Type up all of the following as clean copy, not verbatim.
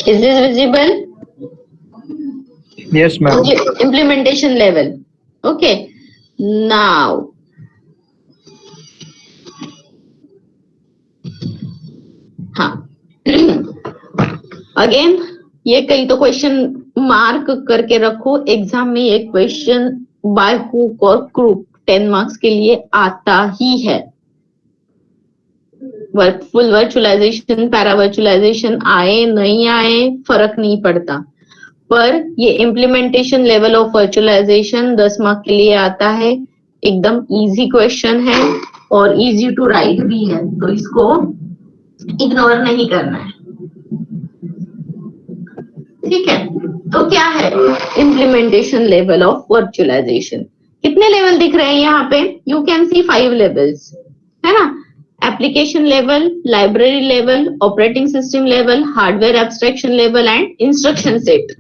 Is this visible? Yes, ma'am. Implementation level. Okay. Now, हाँ again ये कई तो क्वेश्चन मार्क करके रखो, एग्जाम में ये क्वेश्चन बाय हुक और क्रूक 10 मार्क्स के लिए आता ही है। फुल वर्चुअलाइजेशन, पैरा वर्चुअलाइजेशन आए नहीं आए फर्क नहीं पड़ता, पर ये implementation level of virtualization 10 mark के लिए आता है। एकदम इजी क्वेश्चन है और इजी टू राइट भी है, तो इसको इग्नोर नहीं करना है, ठीक है। तो क्या है इम्प्लीमेंटेशन लेवल ऑफ वर्चुअलाइजेशन? कितने लेवल दिख रहे हैं यहाँ पे? यू कैन सी 5 लेवल्स, है ना। Application level, library level, operating system level, hardware abstraction level and instruction set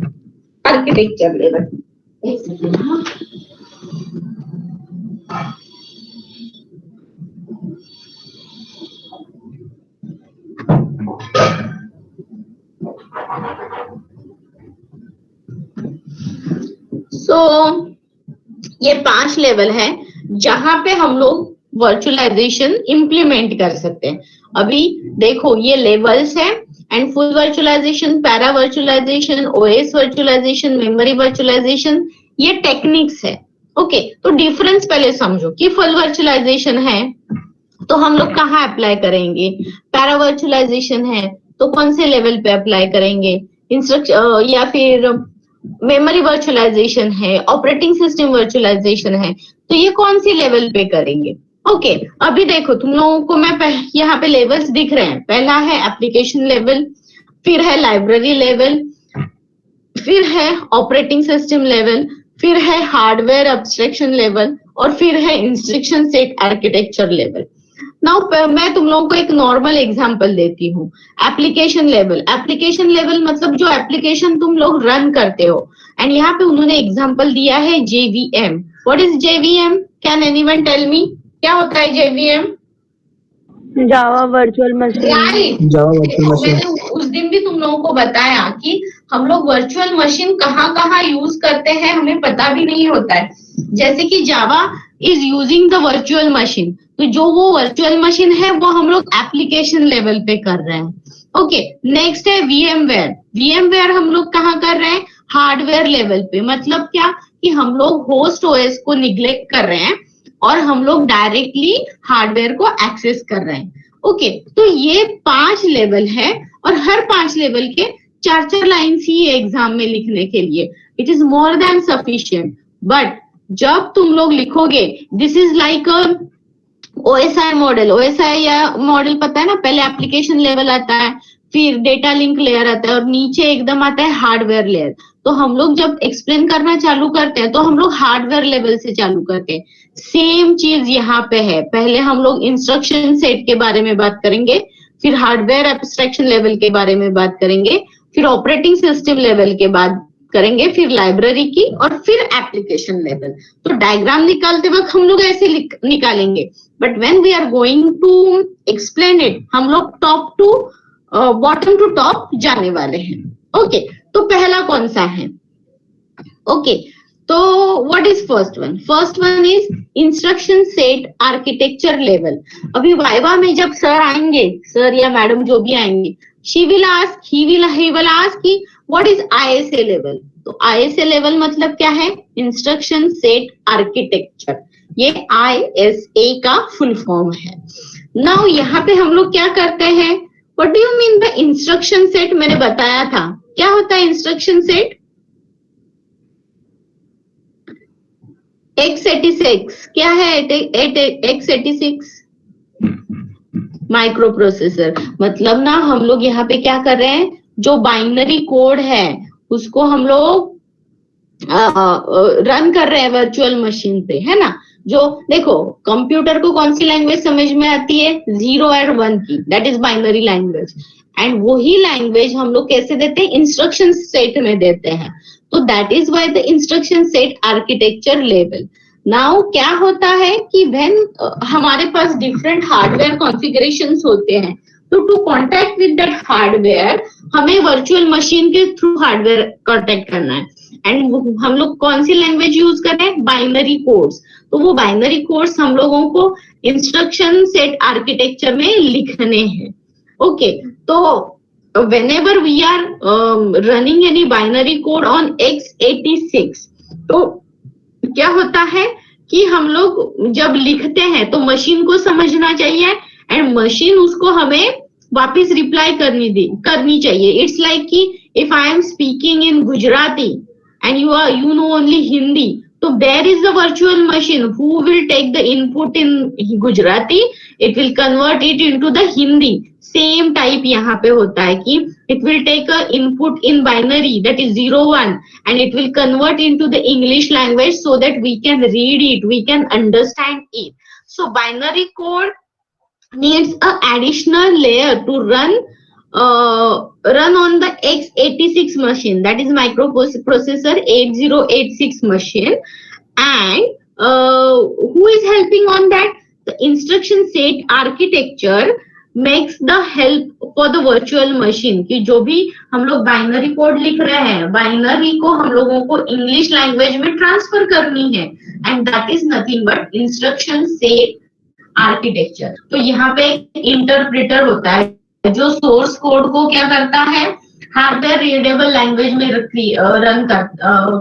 architecture level. ये 5 लेवल है जहां पे हम लोग वर्चुअलाइजेशन इंप्लीमेंट कर सकते हैं। अभी देखो ये लेवल्स है, and full virtualization, para virtualization, OS virtualization, memory virtualization, ये टेक्निक्स है। ओके, तो डिफरेंस पहले समझो कि फुल वर्चुअलाइजेशन है तो हम लोग कहाँ अप्लाई करेंगे, पैरा वर्चुअलाइजेशन है तो कौन से लेवल पे अप्लाई करेंगे, या फिर मेमोरी वर्चुअलाइजेशन है, ऑपरेटिंग सिस्टम वर्चुअलाइजेशन है, तो ये कौन सी लेवल पे करेंगे। ओके, अभी देखो तुम लोगों को मैं यहाँ पे लेवल्स दिख रहे हैं। पहला है एप्लीकेशन लेवल, फिर है लाइब्रेरी लेवल, फिर है ऑपरेटिंग सिस्टम लेवल, फिर है हार्डवेयर एब्स्ट्रैक्शन लेवल, और फिर है instruction set architecture level. Now मैं तुम लोगों को एक नॉर्मल एग्जांपल देती हूँ। एप्लीकेशन लेवल, एप्लीकेशन लेवल मतलब जो एप्लीकेशन तुम लोग रन करते हो, एंड यहाँ पे उन्होंने एग्जांपल दिया है JVM। What is JVM? Can anyone tell me क्या होता है JVM? Java virtual machine. Java virtual machine. मैंने उस दिन भी तुम लोगों को बताया कि हम लोग वर्चुअल मशीन कहाँ कहाँ यूज करते हैं हमें पता भी नहीं होता है। जैसे कि Java is using the virtual machine, तो जो वो वर्चुअल मशीन है वो हम लोग एप्लीकेशन लेवल पे कर रहे हैं। ओके, नेक्स्ट है VMware। VMware हम लोग कहाँ कर रहे हैं? हार्डवेयर लेवल पे। मतलब क्या कि हम लोग होस्ट OS को निग्लेक्ट कर रहे हैं और हम लोग डायरेक्टली हार्डवेयर को एक्सेस कर रहे हैं। ओके, तो ये 5 लेवल है और हर 5 लेवल के 4-4 लाइन्स ही एग्जाम में लिखने के लिए। It is more than sufficient, but जब तुम लोग लिखोगे this is like OSI model. OSI या मॉडल पता है ना, पहले एप्लीकेशन लेवल आता है, फिर डेटा लिंक लेयर आता है और नीचे एकदम आता है हार्डवेयर लेयर। तो हम लोग जब एक्सप्लेन करना चालू करते हैं तो हम लोग हार्डवेयर लेवल से चालू करते हैं। सेम चीज यहाँ पे है, पहले हम लोग इंस्ट्रक्शन सेट के बारे में बात करेंगे, फिर हार्डवेयर एब्स्ट्रैक्शन लेवल के बारे में बात करेंगे, फिर ऑपरेटिंग सिस्टम लेवल के बाद करेंगे, फिर लाइब्रेरी की, और फिर एप्लीकेशन लेवल। तो डायग्राम निकालते वक्त हम लोग ऐसे निकालेंगे, but when we are going to explain it हम लोग top to bottom to top जाने वाले हैं। ओके, तो पहला कौन सा है? ओके, तो what is first one? First one is instruction set architecture level. अभी वाइवा में जब सर आएंगे, सर या मैडम जो भी आएंगे, he will ask कि what is ISA लेवल। तो ISA लेवल मतलब क्या है? Instruction set architecture. ये ISA का फुल फॉर्म है। नाउ यहाँ पे हम लोग क्या करते हैं? What do you mean by instruction set? मैंने बताया था क्या होता है इंस्ट्रक्शन सेट। x86 क्या है? x86 micro processor. मतलब ना हम लोग यहाँ पे क्या कर रहे हैं, जो बाइनरी कोड है उसको हम लोग रन कर रहे हैं वर्चुअल मशीन पे, है ना। जो देखो कंप्यूटर को कौन सी लैंग्वेज समझ में आती है? 0 और 1 की, that is binary language. And वही लैंग्वेज हम लोग कैसे देते हैं? इंस्ट्रक्शन सेट में देते हैं। तो that is why the instruction set architecture level. Now क्या होता है कि व्हेन हमारे पास डिफरेंट हार्डवेयर कॉन्फ़िगरेशंस होते हैं, तो to contact with that hardware हमें वर्चुअल मशीन के थ्रू हार्डवेयर कॉन्टैक्ट करना है। एंड हम लोग कौन सी लैंग्वेज यूज करें? Binary codes. तो वो बाइनरी कोड्स हम लोगों को इंस्ट्रक्शन सेट आर्किटेक्चर में लिखने हैं। ओके, तो whenever we are running any binary code on x86, तो क्या होता है कि हम लोग जब लिखते हैं तो मशीन को समझना चाहिए एंड मशीन उसको हमें वापस रिप्लाई करनी चाहिए। इट्स लाइक कि if I am speaking in Gujarati and you know only Hindi, तो there is the virtual machine who will take the input in Gujarati, it will convert it into the Hindi. Same type यहाँ पे होता है कि it will take a input in binary, that is 0 1, and it will convert into the English language so that we can read it, we can understand it. So binary code needs a additional layer to run on the x86 machine, that is microprocessor 8086 machine. And who is helping on that? The instruction set architecture makes the help for the virtual machine कि जो भी हम लोग binary code लिख रहे हैं, binary को हम लोगों को इंग्लिश लैंग्वेज में ट्रांसफर करनी है, and that is nothing but instruction set architecture. तो यहाँ पे इंटरप्रेटर होता है जो सोर्स कोड को क्या करता है, हार्डवेयर रीडेबल लैंग्वेज में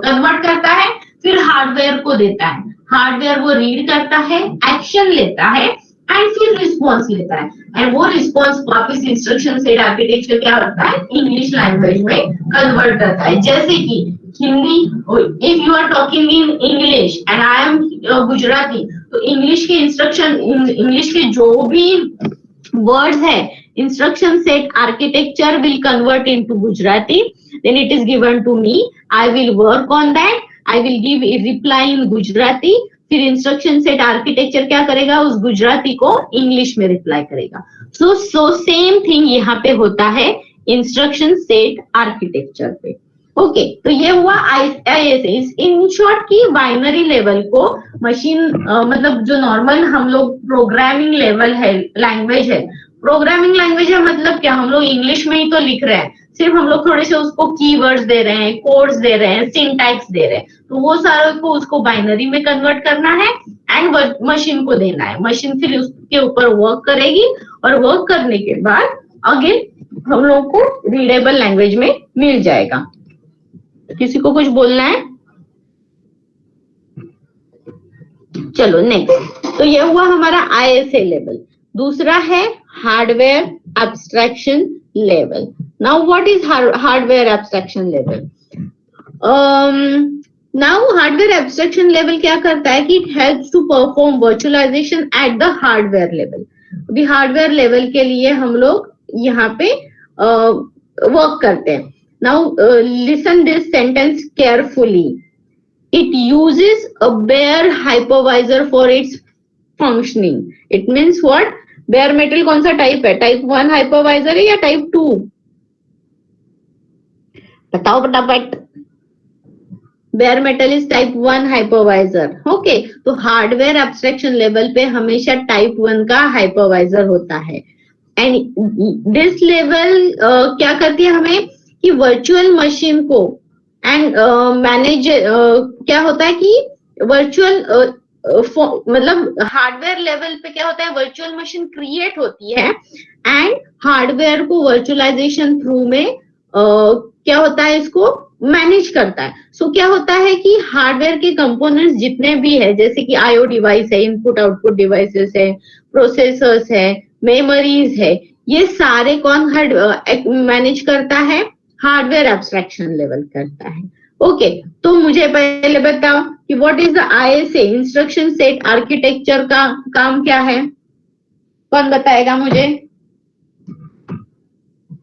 कन्वर्ट करता है, फिर हार्डवेयर को देता है, हार्डवेयर वो रीड करता है, एक्शन लेता है एंड फिर रिस्पॉन्स लेता है, एंड वो रिस्पॉन्स वापस इंस्ट्रक्शन सेट आर्किटेक्चर क्या करता है, इंग्लिश लैंग्वेज में कन्वर्ट करता है। जैसे कि Hindi, if you are talking in English and I am Gujarati, तो इंग्लिश के इंस्ट्रक्शन, इंग्लिश के जो भी वर्ड्स है, instruction set architecture will convert into Gujarati, then it is given to me, I will work on that, I will give a reply in Gujarati, फिर instruction set architecture क्या करेगा, उस गुजराती को इंग्लिश में रिप्लाई करेगा। सो सेम थिंग यहाँ पे होता है इंस्ट्रक्शन सेट आर्किटेक्चर पे। ओके, तो ये हुआ ISA। इन शॉर्ट की बाइनरी लेवल को मशीन मतलब जो नॉर्मल हम लोग प्रोग्रामिंग लेवल है, लैंग्वेज है, प्रोग्रामिंग लैंग्वेज है मतलब क्या, हम लोग इंग्लिश में ही तो लिख रहे हैं, सिर्फ हम लोग थोड़े से उसको कीवर्ड्स दे रहे हैं, कोड्स दे रहे हैं, सिंटैक्स दे रहे हैं, तो वो सारे को उसको बाइनरी में कन्वर्ट करना है एंड मशीन को देना है। मशीन फिर उसके ऊपर वर्क करेगी और वर्क करने के बाद अगेन हम लोग को रीडेबल लैंग्वेज में मिल जाएगा। किसी को कुछ बोलना है? चलो नेक्स्ट। तो ये हुआ हमारा ISA लेवल। दूसरा है hardware abstraction level. Now what is hardware abstraction level? Now hardware abstraction level क्या करता है कि it helps to perform virtualization at the hardware level. अभी hardware level के लिए हम लोग यहाँ पे work करते हैं। Now listen this sentence carefully. It uses a bare hypervisor for its functioning. It means what? Bare metal कौन सा टाइप है? टाइप 1 hypervisor है या टाइप 2? बताओ फटाफट। Bear metal is type 1 hypervisor. Okay, तो हार्डवेयर एब्स्ट्रैक्शन लेवल पे हमेशा टाइप 1 का हाइपरवाइजर होता है। एंड दिस लेवल क्या करती है हमें कि वर्चुअल मशीन को एंड मैनेज क्या होता है कि वर्चुअल मतलब हार्डवेयर लेवल पे क्या होता है, वर्चुअल मशीन क्रिएट होती है एंड हार्डवेयर को वर्चुअलाइजेशन थ्रू में क्या होता है, इसको मैनेज करता है। सो क्या होता है कि हार्डवेयर के कंपोनेंट्स जितने भी है, जैसे कि IO डिवाइस है, इनपुट आउटपुट डिवाइसेस है, प्रोसेसर्स है, मेमोरीज है, ये सारे कौन मैनेज करता है, हार्डवेयर एब्स्ट्रैक्शन लेवल करता है। ओके, तो मुझे पहले बताओ कि what is the ISA instruction set architecture का काम क्या है? कौन बताएगा मुझे?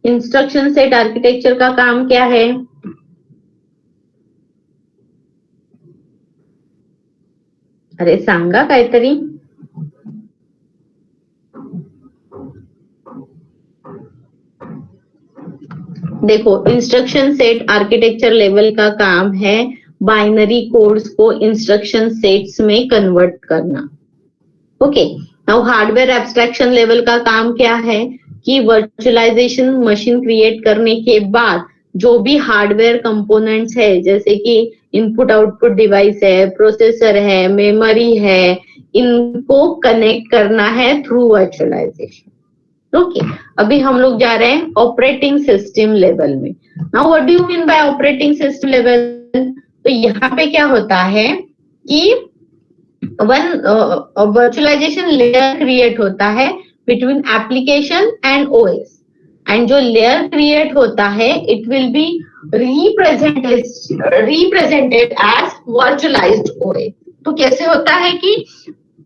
इंस्ट्रक्शन सेट आर्किटेक्चर का काम क्या है? अरे सांगा काहीतरी। देखो, इंस्ट्रक्शन सेट आर्किटेक्चर लेवल का काम है बाइनरी कोड्स को इंस्ट्रक्शन सेट्स में कन्वर्ट करना। Okay, now hardware abstraction level का काम क्या है कि वर्चुअलाइजेशन मशीन क्रिएट करने के बाद जो भी हार्डवेयर कंपोनेंट्स है, जैसे कि इनपुट आउटपुट डिवाइस है, प्रोसेसर है, मेमोरी है, इनको कनेक्ट करना है थ्रू वर्चुअलाइजेशन। ओके, अभी हम लोग जा रहे हैं ऑपरेटिंग सिस्टम लेवल में। Now what do you mean bye operating system level? तो यहाँ पे क्या होता है कि वन वर्चुअलाइजेशन लेयर क्रिएट होता है between application and OS, and जो लेयर क्रिएट होता है it will be represented as virtualized OS. तो कैसे होता है कि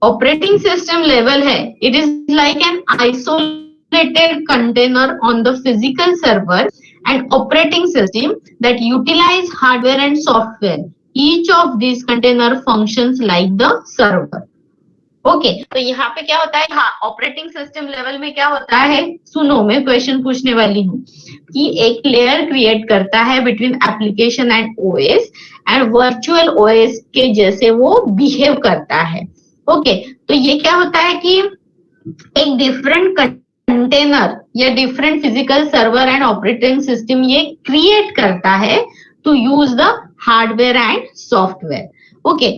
ऑपरेटिंग सिस्टम लेवल है, it is like an isolated container on the physical server and operating system that utilize hardware and software. Each of these container functions like the server. Okay, तो यहाँ पे क्या होता है, हाँ ऑपरेटिंग सिस्टम लेवल में क्या होता है, सुनो मैं क्वेश्चन पूछने वाली हूँ कि एक लेयर क्रिएट करता है between application and OS, and virtual OS के जैसे वो बिहेव करता है। ओके, तो ये क्या होता है कि एक डिफरेंट कंटेनर या different physical server and operating system ये क्रिएट करता है to use the hardware and software. Okay,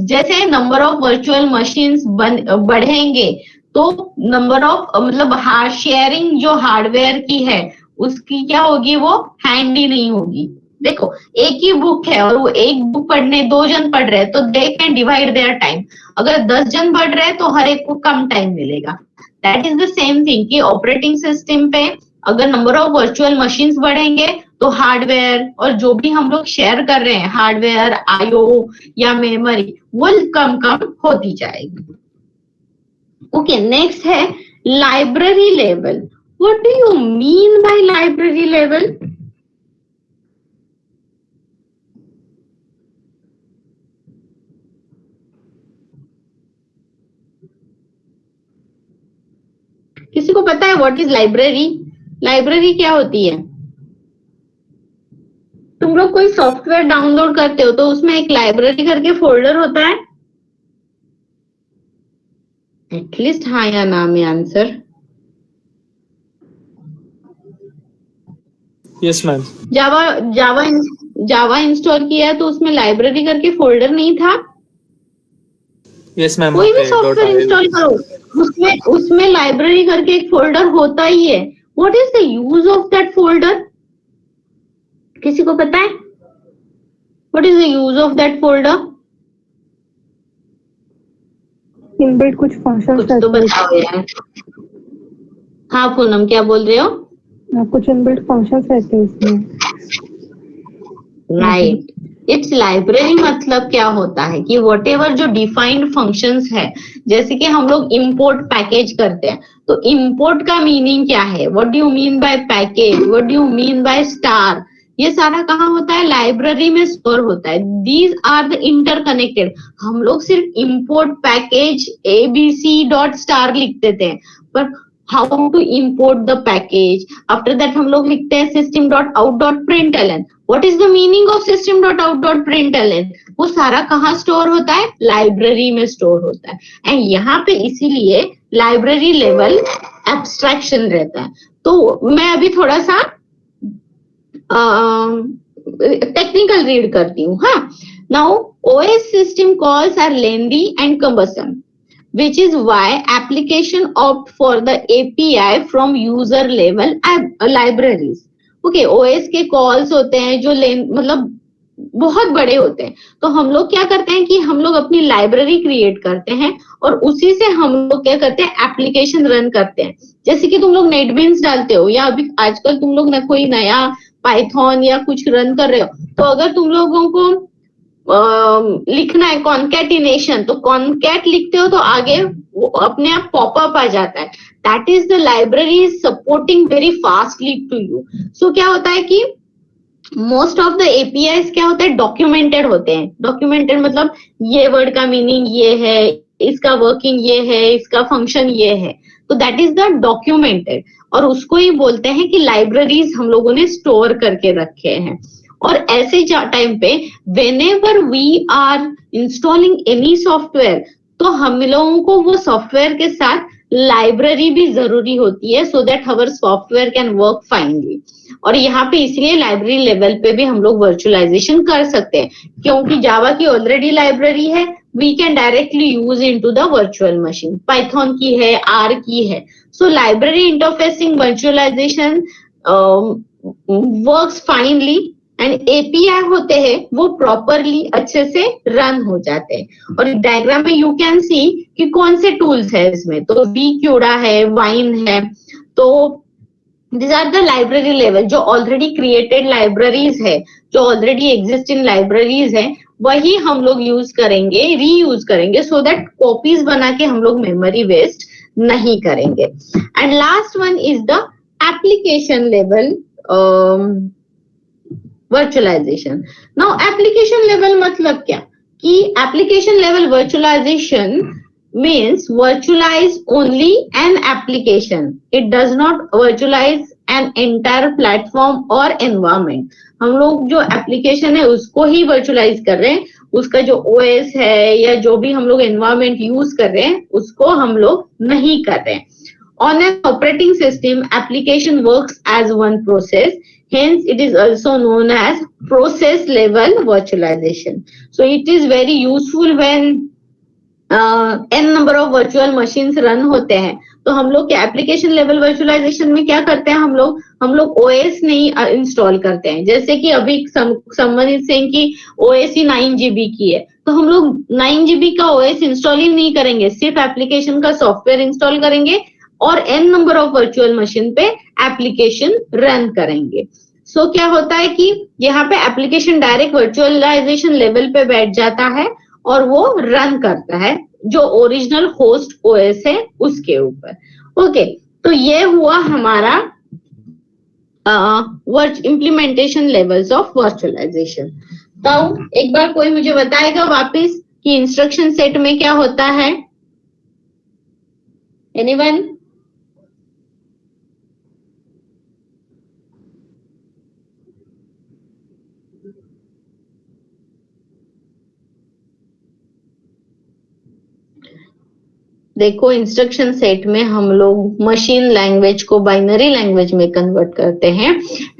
जैसे नंबर ऑफ वर्चुअल मशीन्स बढ़ेंगे तो नंबर ऑफ मतलब शेयरिंग जो हार्डवेयर की है उसकी क्या होगी, वो हैंडी नहीं होगी। देखो एक ही बुक है और वो एक बुक पढ़ने 2 जन पढ़ रहे हैं तो they can divide their time. अगर 10 जन पढ़ रहे हैं तो हर एक को कम टाइम मिलेगा। That is the same thing कि ऑपरेटिंग सिस्टम पे अगर नंबर ऑफ वर्चुअल मशीन्स बढ़ेंगे तो हार्डवेयर और जो भी हम लोग शेयर कर रहे हैं हार्डवेयर, आईओ या मेमोरी, वो कम कम होती जाएगी। ओके, नेक्स्ट है library level. What do you mean bye library level? किसी को पता है व्हाट इज लाइब्रेरी? लाइब्रेरी क्या होती है? तुम लोग कोई सॉफ्टवेयर डाउनलोड करते हो तो उसमें एक लाइब्रेरी करके फोल्डर होता है, एटलीस्ट हाँ या ना में answer. Yes ma'am. Java install किया तो उसमें लाइब्रेरी करके फोल्डर नहीं था? Yes ma'am. कोई भी सॉफ्टवेयर इंस्टॉल करो उसमें लाइब्रेरी करके एक फोल्डर होता ही है। What is the use of that folder? किसी को पता है what is the use of that folder? Inbuilt कुछ फंक्शंस कुछ तो बताओ यार। हाँ पूनम, क्या बोल रहे हो? कुछ इनबिल्ट फंक्शंस रहते हैं इसमें। राइट, इट्स लाइब्रेरी मतलब क्या होता है कि व्हाटएवर जो डिफाइंड फंक्शंस है, जैसे कि हम लोग इंपोर्ट पैकेज करते हैं तो इंपोर्ट का मीनिंग क्या है, what do you mean bye package, what do you mean by star, ये सारा कहाँ होता है, लाइब्रेरी में स्टोर होता है। These are the interconnected. हम लोग सिर्फ इंपोर्ट पैकेज abc.star लिख देते हैं, पर how to import the package, after that हम लोग लिखते हैं system.out.println। What is the meaning of system.out.println? वो सारा कहाँ स्टोर होता है, लाइब्रेरी में स्टोर होता है। एंड यहाँ पे इसीलिए लाइब्रेरी लेवल एब्स्ट्रैक्शन रहता है। तो मैं अभी थोड़ा सा टेक्निकल रीड करती हूँ। हाँ, now OS system calls are lengthy and cumbersome, which is why application opt for the API from user level libraries. Okay, OS के calls होते हैं जो मतलब बहुत बड़े होते हैं, तो हम लोग क्या करते हैं कि हम लोग अपनी लाइब्रेरी क्रिएट करते हैं और उसी से हम लोग क्या करते हैं, एप्लीकेशन रन करते हैं। जैसे कि तुम लोग नेटबीन्स डालते हो या अभी आजकल तुम लोग ना कोई नया पाइथन या कुछ रन कर रहे हो, तो अगर तुम लोगों को लिखना है कॉन्कैटिनेशन, तो कॉन्कैट लिखते हो तो आगे वो अपने आप पॉपअप आ जाता है। That is the library is supporting very fastly to you. So क्या होता है कि मोस्ट ऑफ द एपीआईज क्या होता है, डॉक्यूमेंटेड होते हैं। डॉक्यूमेंटेड मतलब ये वर्ड का मीनिंग ये है, इसका वर्किंग ये है, इसका फंक्शन ये है, तो दैट इज द डॉक्यूमेंटेड, और उसको ही बोलते हैं कि लाइब्रेरीज हम लोगों ने स्टोर करके रखे हैं। और ऐसे टाइम पे whenever we are installing any software, तो हम लोगों को वो सॉफ्टवेयर के साथ लाइब्रेरी भी जरूरी होती है so that our software can work finally. और यहाँ पे इसलिए लाइब्रेरी लेवल पे भी हम लोग वर्चुअलाइजेशन कर सकते हैं, क्योंकि जावा की ऑलरेडी लाइब्रेरी है, we can directly use into the virtual machine. Python की है, आर की है, so library interfacing virtualisation works finally and API होते हैं वो प्रॉपरली अच्छे से रन हो जाते हैं। और डायग्राम में यू कैन सी कि कौन से टूल्स है इसमें, तो वीक्यूडा है, वाइन है, तो these are the library level जो ऑलरेडी क्रिएटेड लाइब्रेरीज है, जो ऑलरेडी एग्जिस्ट इन लाइब्रेरीज है, वही हम लोग यूज करेंगे, रीयूज करेंगे, सो दैट कॉपीज बना के हम लोग मेमोरी वेस्ट नहीं करेंगे। And last one is the application level virtualization. Now application level मतलब क्या, कि application level virtualization means virtualize only an application. It does not virtualize an entire platform or environment. हम लोग जो एप्लीकेशन है उसको ही वर्चुअलाइज कर रहे हैं, उसका जो ओएस है या जो भी हम लोग एनवायरमेंट यूज कर रहे हैं उसको हम लोग नहीं कर रहे हैं। On an operating system, application works as one process. Hence, it is also known as process level virtualization. So, it is very useful when n number of virtual machines run होते हैं। तो हम लोग के एप्लीकेशन लेवल वर्चुअलाइजेशन में क्या करते हैं, हम लोग ओएस नहीं इंस्टॉल करते हैं। जैसे कि अभी समवन इज सेइंग कि ओएस ही 9 GB की है, तो हम लोग 9 GB का ओएस इंस्टॉल ही नहीं करेंगे, सिर्फ एप्लीकेशन का सॉफ्टवेयर इंस्टॉल करेंगे और n number of virtual machine पे एप्लीकेशन रन करेंगे। सो क्या होता है कि यहाँ पे एप्लीकेशन डायरेक्ट वर्चुअलाइजेशन लेवल पे बैठ जाता है और वो रन करता है जो ओरिजिनल होस्ट ओएस है उसके ऊपर। ओके, तो ये हुआ हमारा इम्प्लीमेंटेशन लेवल्स ऑफ वर्चुअलाइजेशन। तो एक बार कोई मुझे बताएगा वापस कि इंस्ट्रक्शन सेट में क्या होता है? एनीवन? देखो, इंस्ट्रक्शन सेट में हम लोग मशीन लैंग्वेज को बाइनरी लैंग्वेज में कन्वर्ट करते हैं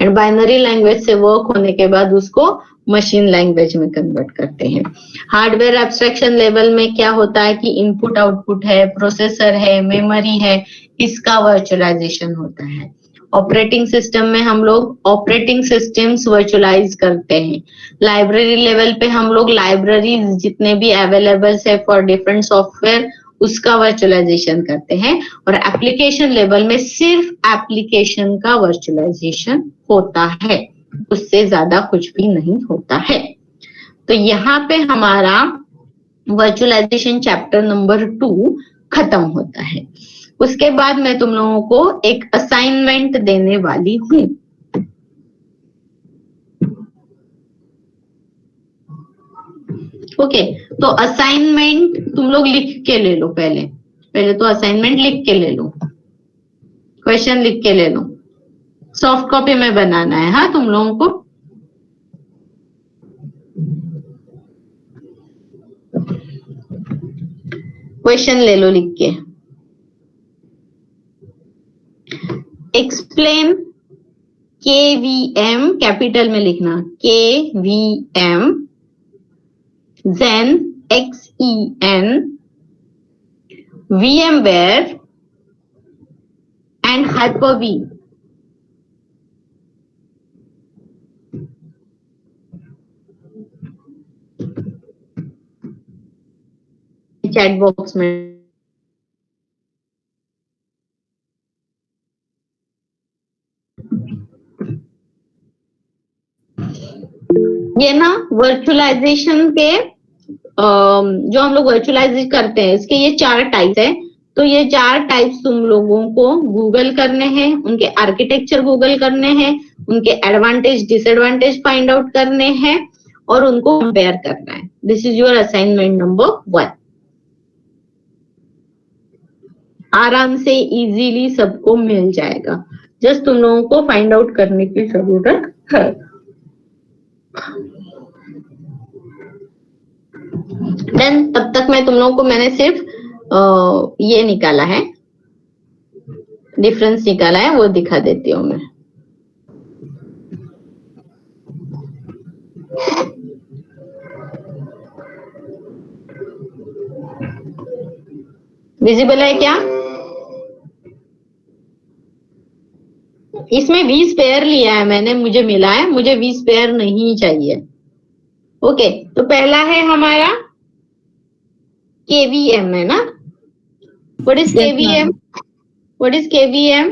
एंड बाइनरी लैंग्वेज से वर्क होने के बाद उसको मशीन लैंग्वेज में कन्वर्ट करते हैं। हार्डवेयर एब्स्ट्रैक्शन लेवल में क्या होता है कि इनपुट आउटपुट है, प्रोसेसर है, मेमोरी है, इसका वर्चुअलाइजेशन होता है। ऑपरेटिंग सिस्टम में हम लोग ऑपरेटिंग सिस्टम्स वर्चुअलाइज करते हैं। लाइब्रेरी लेवल पे हम लोग लाइब्रेरीज जितने भी अवेलेबल है फॉर डिफरेंट सॉफ्टवेयर उसका वर्चुअलाइजेशन करते हैं। और एप्लीकेशन लेवल में सिर्फ एप्लीकेशन का वर्चुअलाइजेशन होता है, उससे ज्यादा कुछ भी नहीं होता है। तो यहाँ पे हमारा वर्चुअलाइजेशन चैप्टर नंबर 2 खत्म होता है। उसके बाद मैं तुम लोगों को एक असाइनमेंट देने वाली हूँ। ओके, तो असाइनमेंट तुम लोग लिख के ले लो। पहले तो असाइनमेंट लिख के ले लो, क्वेश्चन लिख के ले लो। सॉफ्ट कॉपी में बनाना है हाँ तुम लोगों को। क्वेश्चन ले लो लिख के। एक्सप्लेन KVM, कैपिटल में लिखना KVM, Xen XEN, VMware and Hyper-V. Chat box में ये ना वर्चुअलाइजेशन के जो हम लोग वर्चुअलाइज करते हैं इसके ये 4 टाइप्स है। तो ये 4 टाइप्स तुम लोगों को गूगल करने हैं, उनके आर्किटेक्चर गूगल करने हैं, उनके एडवांटेज डिसएडवांटेज फाइंड आउट करने हैं और उनको कंपेयर करना है। This is your assignment number 1। आराम से इजीली सबको मिल जाएगा, जस्ट तुम लोगों को फाइंड आउट करने की जरूरत है। देन तब तक मैं तुम लोगों को मैंने सिर्फ ये निकाला है डिफरेंस निकाला है वो दिखा देती हूँ मैं। विजिबल है क्या? इसमें 20 पेयर लिया है मैंने, मुझे मिला है, मुझे 20 पेयर नहीं चाहिए। ओके, तो पहला है हमारा KVM है ना? What is KVM? What is KVM?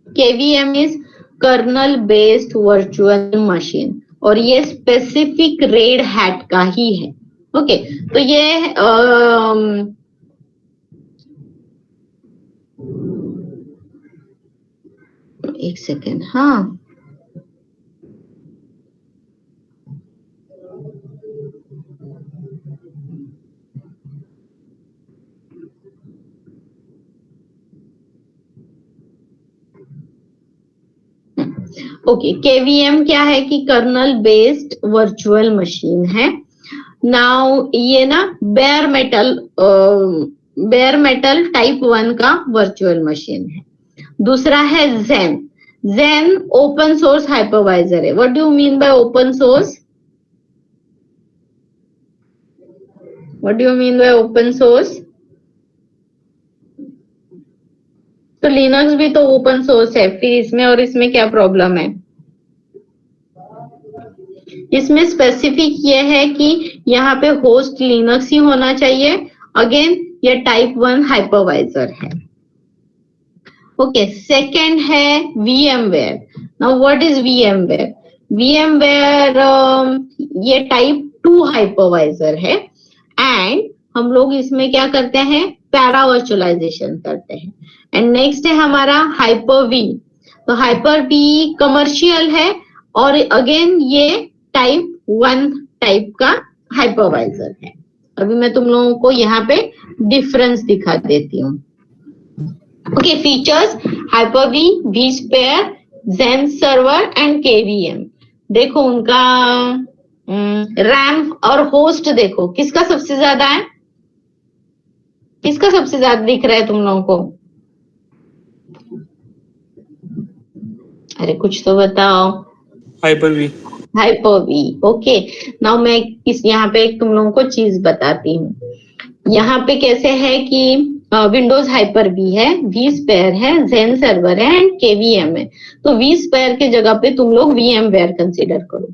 KVM is kernel based virtual machine, और ये स्पेसिफिक रेड हैट का ही है। ओके, तो ये एक सेकेंड, हाँ ओके, KVM क्या है कि कर्नल बेस्ड वर्चुअल मशीन है। नाउ ये ना बेयर मेटल टाइप 1 का वर्चुअल मशीन है। दूसरा है zen। zen open source hypervisor है। What do you mean by open source? What do you mean by open source? तो लिनक्स भी तो ओपन सोर्स है, फिर इसमें और इसमें क्या प्रॉब्लम है? इसमें स्पेसिफिक ये है कि यहाँ पे होस्ट लिनक्स ही होना चाहिए। अगेन ये टाइप 1 हाइपरवाइजर है। ओके, सेकंड है VMware। Now what is VMware? VMware ये टाइप 2 हाइपरवाइजर है, एंड हम लोग इसमें क्या करते हैं? पैरा वर्चुअलाइजेशन करते हैं। एंड नेक्स्ट है हमारा Hyper-V। तो Hyper-V कमर्शियल है, और अगेन ये टाइप 1 टाइप का हाइपरवाइजर है। अभी मैं तुम लोगों को यहाँ पे डिफरेंस दिखा देती हूँ। Okay, features Hyper-V, vSphere, Zen server and KVM। देखो उनका रैम और होस्ट देखो, किसका सबसे ज्यादा है? किसका सबसे ज्यादा दिख रहा है तुम लोगों को? अरे कुछ तो बताओ। Hyper-V। Hyper-V। ओके, नाउ मैं इस यहाँ पे तुम लोगों को चीज बताती हूँ। यहाँ पे कैसे है कि विंडोज Hyper-V है, vSphere है, Zen सर्वर है एंड KVM है। तो vSphere के जगह पे तुम लोग VMware कंसीडर करो।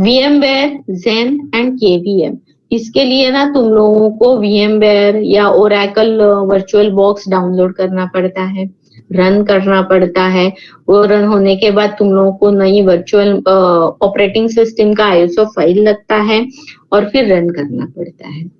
VMware, Zen एंड KVM, इसके लिए ना तुम लोगों को VMware या Oracle वर्चुअल बॉक्स डाउनलोड करना पड़ता है, रन करना पड़ता है। वो रन होने के बाद तुम लोगों को नई वर्चुअल ऑपरेटिंग सिस्टम का ISO फाइल लगता है और फिर रन करना पड़ता है।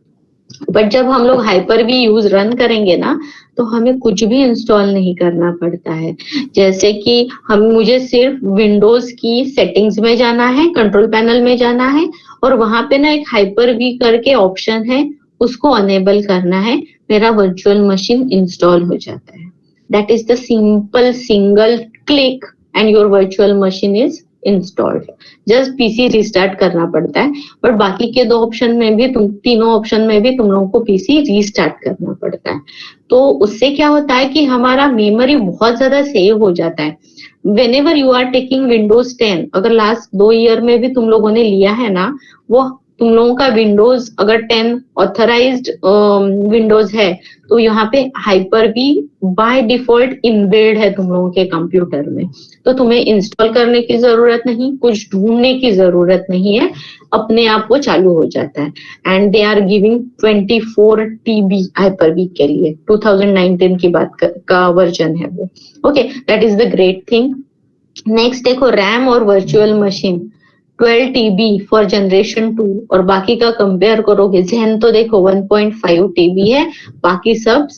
बट जब हम लोग Hyper-V यूज रन करेंगे ना, तो हमें कुछ भी इंस्टॉल नहीं करना पड़ता है। जैसे कि मुझे सिर्फ विंडोज की सेटिंग्स में जाना है, कंट्रोल पैनल में जाना है, और वहां पे ना एक Hyper-V करके ऑप्शन है, उसको अनेबल करना है, मेरा वर्चुअल मशीन इंस्टॉल हो जाता है। That is the simple single click and your virtual machine is installed. Just PC restart करना पड़ता है, बट बाकी के तीनों ऑप्शन में भी तुम लोगों को पीसी रिस्टार्ट करना पड़ता है। तो उससे क्या होता है कि हमारा मेमोरी बहुत ज्यादा सेव हो जाता है। Whenever you are taking Windows 10, अगर लास्ट 2 ईयर में भी तुम लोगों ने लिया है ना, वो तुम लोगों का विंडोज अगर 10 ऑथराइज्ड विंडोज है, तो यहाँ पे Hyper-V बाय डिफॉल्ट इनबिल्ड है तुम लोगों के कंप्यूटर में। तो तुम्हें इंस्टॉल करने की जरूरत नहीं, कुछ ढूंढने की जरूरत नहीं है, अपने आप वो चालू हो जाता है। And they are giving 24 TB Hyper-V के लिए, 2019 की बात का वर्जन है वो। Okay, that is the great thing. Next देखो, रैम और virtual machine 12 TB for generation 2, और बाकी का कंपेयर करोगे, Zen तो देखो 1.5 TB है, बाकी सब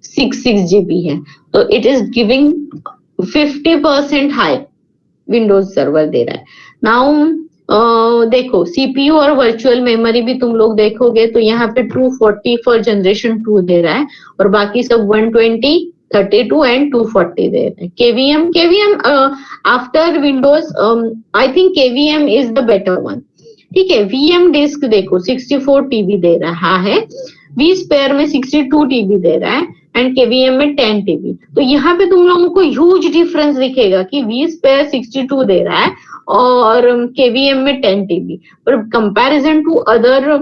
6 GB है। तो it is giving 50% high Windows server दे रहा है। नाउ देखो CPU और वर्चुअल मेमोरी भी तुम लोग देखोगे तो यहाँ पे 240 फॉर जनरेशन 2 दे रहा है, और बाकी सब 120, 32 एंड 240 दे रहे हैं। KVM after Windows, I think KVM is the better one. ठीक है, VM डिस्क देखो 64 TB दे रहा है, वी स्पेयर में 62 TB दे रहा है एंड केवीएम में 10 TB। तो यहाँ पे तुम लोगों को ह्यूज डिफरेंस दिखेगा कि वी स्पेयर 62 दे रहा है और केवीएम में 10 TB, पर कंपैरिजन टू अदर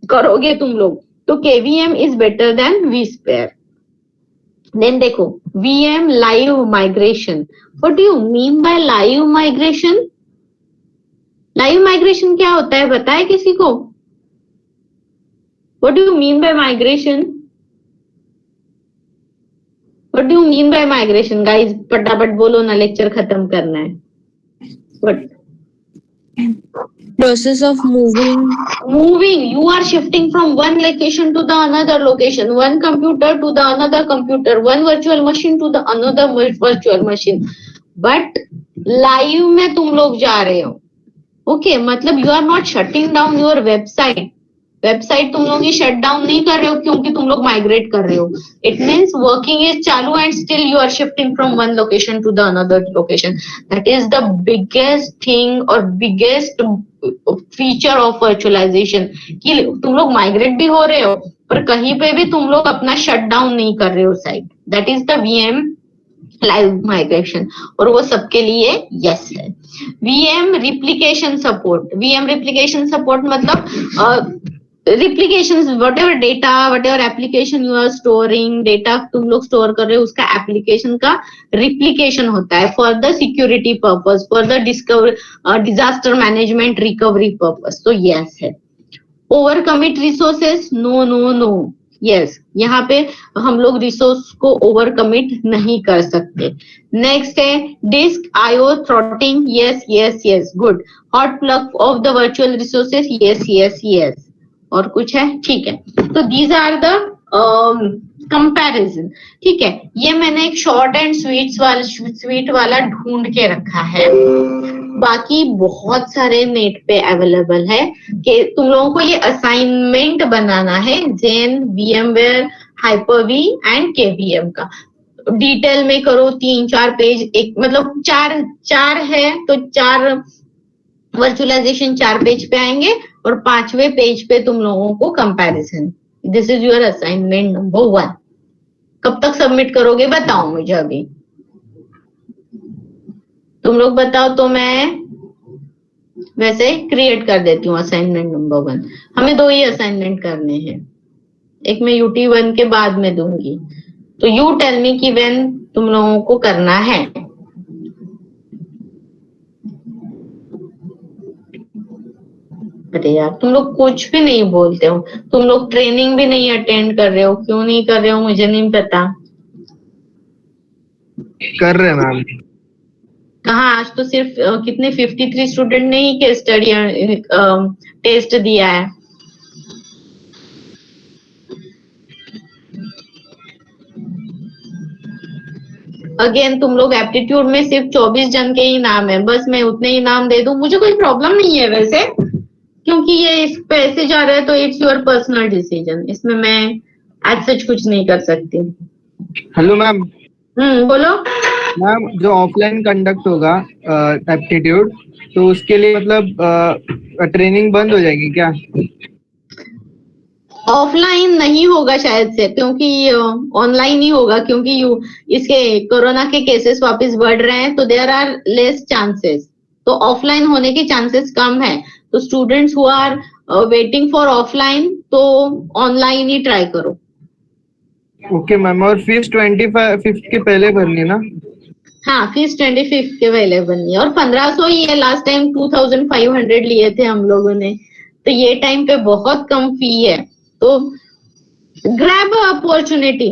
करोगे तुम लोग तो केवीएम इज बेटर देन वी स्पेयर। देन देखो VM live migration, what do you mean by live migration? Live migration क्या होता है बताए किसी को? What do you mean by migration? What do you mean by migration guys? फटाफट बोलो ना, लेक्चर खत्म करना है। What? Process of moving. You are shifting from one location to the another location, one computer to the another computer, one virtual machine to the another virtual machine, but live में तुम लोग जा रहे हो। Okay मतलब you are not shutting down your website तुम लोग ये शट डाउन नहीं कर रहे हो क्योंकि तुम लोग माइग्रेट कर रहे हो। इट मीन्स वर्किंग इज चालू and still you are shifting from one location to the another location. That is the biggest thing और बिगेस्ट फीचर ऑफ वर्चुअलाइजेशन कि तुम लोग माइग्रेट भी हो रहे हो पर कहीं पे भी तुम लोग अपना शट डाउन नहीं कर रहे हो site. That is the VM live migration और वो सबके लिए यस है। VM रिप्लिकेशन सपोर्ट मतलब replication, whatever data whatever application you are storing, data तुम लोग स्टोर कर रहे हो उसका एप्लीकेशन का रिप्लिकेशन होता है for the security purpose, for the disaster management recovery purpose. तो यस है। Over commit resources, no yes, यहाँ पे हम लोग रिसोर्स को ओवर कमिट नहीं कर सकते। नेक्स्ट है disk IO throttling, yes good. Hot plug of the virtual resources, yes. और कुछ है? ठीक है। तो दीज आर द कंपैरिजन। ठीक है, ये मैंने एक शॉर्ट एंड स्वीट वाला ढूंढ के रखा है, बाकी बहुत सारे नेट पे अवेलेबल है कि तुम लोगों को ये असाइनमेंट बनाना है Xen, VMware, Hyper-V and KVM का। डिटेल में करो, 3-4 पेज, एक मतलब चार है तो 4 वर्चुअलाइजेशन 4 पेज पे आएंगे और 5वें पेज पे तुम लोगों को comparison. This is your assignment number 1। कब तक सबमिट करोगे बताओ मुझे अभी, तुम लोग बताओ तो मैं वैसे क्रिएट कर देती हूँ असाइनमेंट नंबर 1। हमें 2 ही असाइनमेंट करने हैं, एक मैं UT1 के बाद में दूंगी। तो यू टेल मी कि व्हेन तुम लोगों को करना है। अरे यार तुम लोग कुछ भी नहीं बोलते हो, तुम लोग ट्रेनिंग भी नहीं अटेंड कर रहे हो, क्यों नहीं कर रहे हो मुझे नहीं पता। कर रहे हैं मैम। कहाँ? आज तो सिर्फ कितने 53 स्टूडेंट ने ही केस स्टडी टेस्ट दिया है। अगेन तुम लोग एप्टीट्यूड में सिर्फ 24 जन के ही नाम है, बस मैं उतने ही नाम दे दूं, मुझे कोई प्रॉब्लम नहीं है वैसे, क्योंकि ये इस पैसे जा रहे हैं तो इट्स योर पर्सनल डिसीजन, इसमें मैं एज सच कुछ नहीं कर सकती। Hello ma'am. बोलो। मैम जो ऑफलाइन कंडक्ट होगा एप्टीट्यूड, तो उसके लिए मतलब ट्रेनिंग बंद हो जाएगी क्या? ऑफलाइन नहीं होगा शायद से, क्योंकि ऑनलाइन ही होगा, क्योंकि इसके कोरोना के केसेस वापस बढ़ रहे हैं तो देयर आर लेस चांसेस, तो ऑफलाइन होने के चांसेस कम है। तो students who are waiting for offline तो ऑनलाइन ही ट्राई करो। Okay ma'am. और फीस 25 के पहले भरनी है ना? हाँ, फीस 25 के पहले भरनी है और 1500 ही है। लास्ट टाइम 2500 लिए थे हम लोगों ने, तो ये टाइम पे बहुत कम फी है, तो ग्रैब अपॉर्चुनिटी।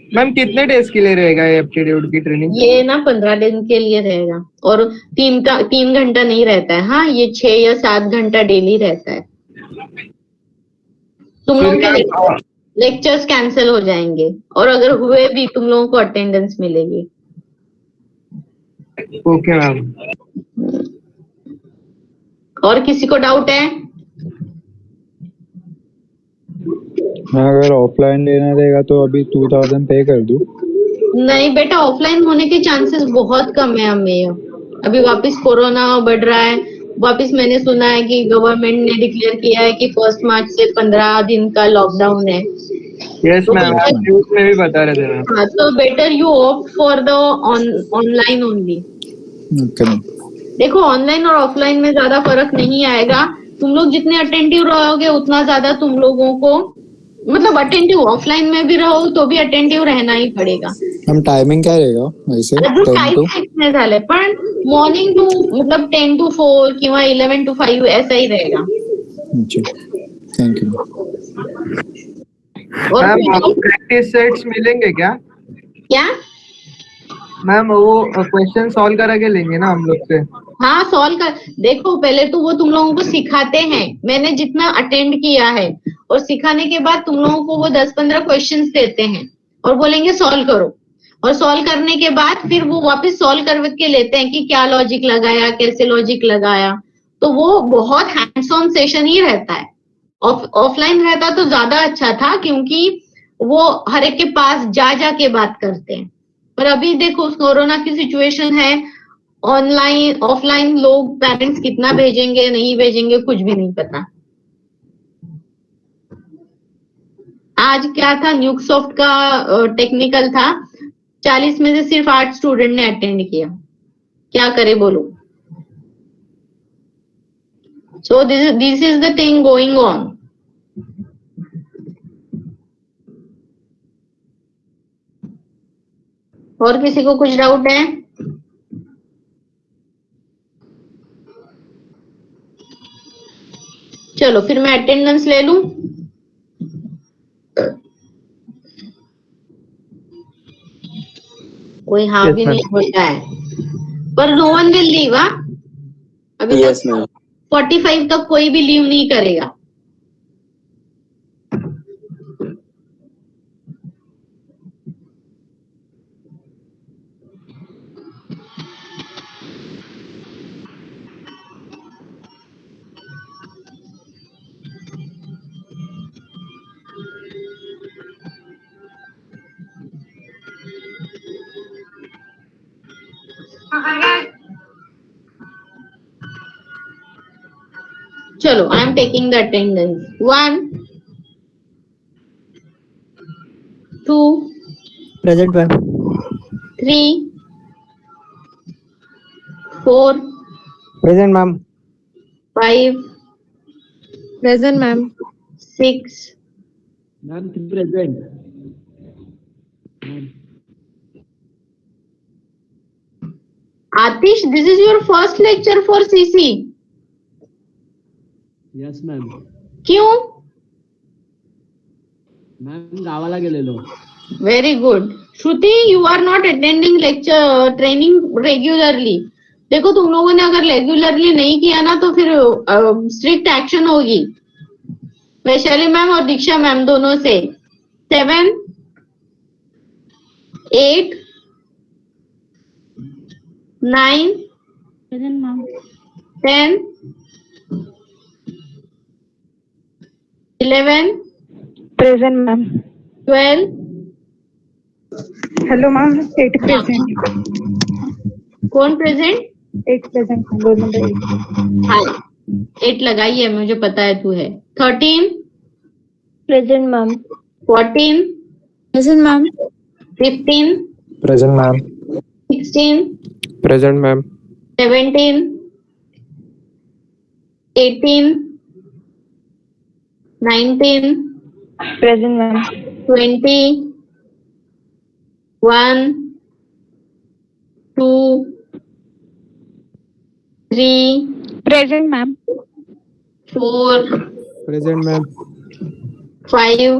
मैम कितने डेज के लिए रहेगा ये एप्टीट्यूड की ट्रेनिंग? ये ना 15 दिन के लिए रहेगा और 3 घंटा नहीं रहता है। हाँ, ये 6 या 7 घंटा डेली रहता है। तुम लोग के लेक्चर्स कैंसिल हो जाएंगे और अगर हुए भी तुम लोगों को अटेंडेंस मिलेगी। Okay ma'am. और किसी को डाउट है? मैं अगर ऑफलाइन लेना रहेगा तो अभी 2000 पे कर दूं? नहीं बेटा, ऑफलाइन होने के चांसेस बहुत कम है। हमें अभी वापस कोरोना बढ़ रहा है वापिस मैंने सुना है कि गवर्नमेंट ने डिक्लेयर किया है कि 1 मार्च से 15 दिन का लॉकडाउन है. यस तो मैम, better- न्यूज में भी बता रहे थे मैम. हाँ, तो better you opt for the online only. Okay ma'am. देखो ऑनलाइन और ऑफलाइन में ज्यादा फर्क नहीं आएगा. तुम लोग जितने अटेंटिव रहोगे उतना ज्यादा तुम लोगों को, मतलब अटेंटिव ऑफलाइन में भी रहो तो भी अटेंटिव रहना ही पडेगा. मैम टायमिंग काय रहेगा वैसे? अजून 10 काही to फिक्स नाही झालंय, पण मॉर्निंग टू मतलब 10 to 4 किंवा 11 to 5 ऐसा ही रहेगा. अच्छा. Thank you. और मैम आपको प्रैक्टिस सेट्स मिलेंगे क्या? क्या? मैम वो क्वेश्चन सॉल्व करा के लेंगे ना हम लोग से. हाँ सॉल्व कर. देखो पहले तो वो तुम लोगों को सिखाते हैं. मैंने जितना अटेंड किया है और सिखाने के बाद तुम लोगों को वो 10-15 क्वेश्चंस देते हैं और बोलेंगे सॉल्व करो. और सॉल्व करने के बाद फिर वो वापस सॉल्व करके लेते हैं कि क्या लॉजिक लगाया, कैसे लॉजिक लगाया. तो वो बहुत हैंड्स ऑन सेशन ही रहता है. ऑफलाइन रहता तो ज्यादा अच्छा था क्योंकि वो हर एक के पास जा के बात करते हैं. पर अभी देखो कोरोना की सिचुएशन है. ऑनलाइन ऑफलाइन लोग पेरेंट्स कितना भेजेंगे नहीं भेजेंगे कुछ भी नहीं पता. आज क्या था, न्यूकसॉफ्ट का टेक्निकल था. 40 में से सिर्फ 8 स्टूडेंट ने अटेंड किया. क्या करे बोलो. So this is the thing going on. और किसी को कुछ डाउट है? चलो फिर मैं अटेंडेंस ले लूं. कोई हाँ Yes, भी ma'am. नहीं बोलता है. पर नो वन विल लीव. अभी Yes, तक ma'am. 45 तक कोई भी लीव नहीं करेगा. चलो I am taking the attendance. 1 2 Present, ma'am. 3 4 Present, ma'am. 5 Present, ma'am. 6 Ma'am, present. Atish, this is your first lecture for CC. Yes, ma'am. क्यों? मॅम गावाला गेलेलो. Very good. Shruti, you are not attending lecture training regularly. देखो तुम लोगों ने अगर regularly नहीं किया ना तो फिर स्ट्रिक्ट एक्शन होगी. वैशाली मैम और दीक्षा मैम दोनों से. 7 8 9 Present, ma'am. 10 11 Present, ma'am. 12 Hello, ma'am. 8 present. कौन प्रेजेंट? 8 present. Roll number 8. हाँ 8 लगाई है, मुझे पता है तू है. 13 Present, ma'am. 14 Present, ma'am. 15 present ma'am. 16 present ma'am. 17 18 19 Present, ma'am. 20 1 2 3 Present, ma'am. 4 present ma'am. 5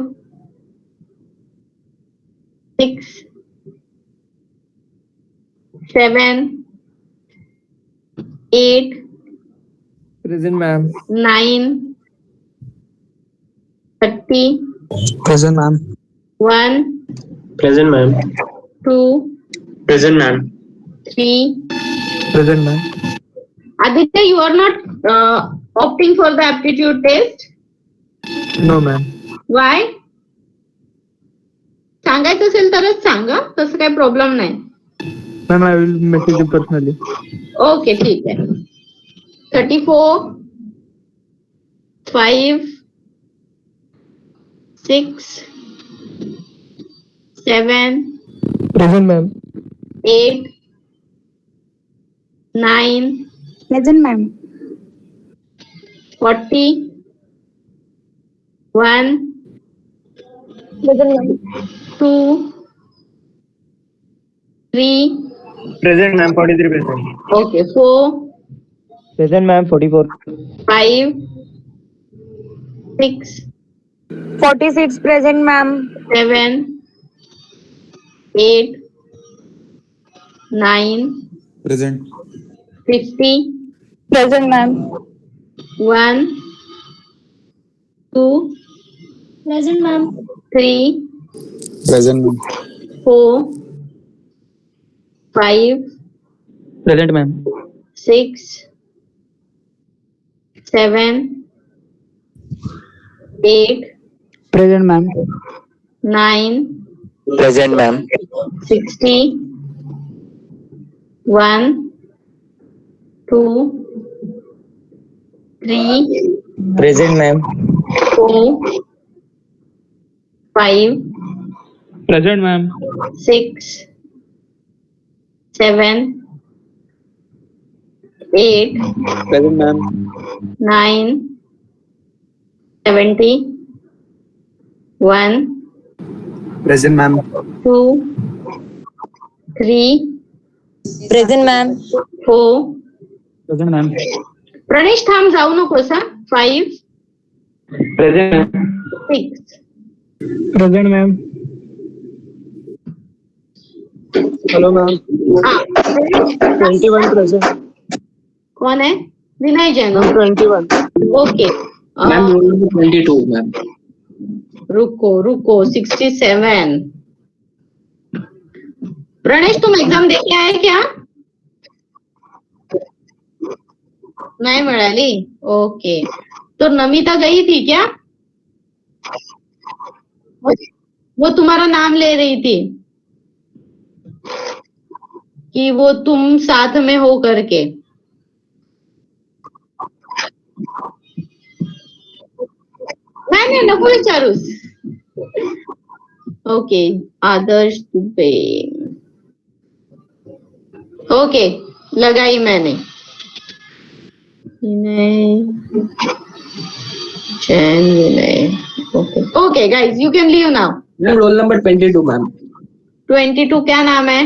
6 7 8 present ma'am. 9 30 present ma'am. 1 Present, ma'am. 2 Present, ma'am. 3 present ma'am. Aditya, you are not opting for the aptitude test. No ma'am. Why? सांगायचं असेल तरच सांगा, तसं काही problem नाही. Ma'am I will message you personally. Okay ठीक आहे. 34, 5, 6, 7, Present, ma'am. 8, 9, Present, ma'am. 40, 1, Present, ma'am. 2, 3, Present, ma'am. 43%. okay, 4, Present, ma'am. 44. 5, 6, 46 present, ma'am. 7, 8, 9, Present. 50, Present, ma'am. 1, 2, Present, ma'am. 3, Present, ma'am. 4, 5, Present, ma'am. 6, 7, 8, Present, ma'am. 9, Present, ma'am. 60, 1, 2, 3, Present, ma'am. 4, 5, Present, ma'am. 6, 7, 8, Present, ma'am. 9, 70, 1, Present, ma'am. 2, 3, Present, ma'am. 4. Present, ma'am. Pranesh थांब जाऊ नकोस हा. 5, Present. 6. Present, ma'am. Hello, ma'am. हाँ 21 present. कौन है? Vinay Jain. 21. Okay Ma'am, roll number 22, ma'am. रुको 67. प्रणेश तुम exam दे के आए क्या? नहीं मिळाली. ओके तो नमिता गई थी क्या? वो तुम्हारा नाम ले रही थी कि वो तुम साथ में हो करके. नाही नको विचारूस. ओके आदर्श दुबे. ओके लगाई मैंने. Vinay Jain Vinay. Okay guys you can leave now. Ma'am, roll number 22, ma'am. 22 क्या नाम है?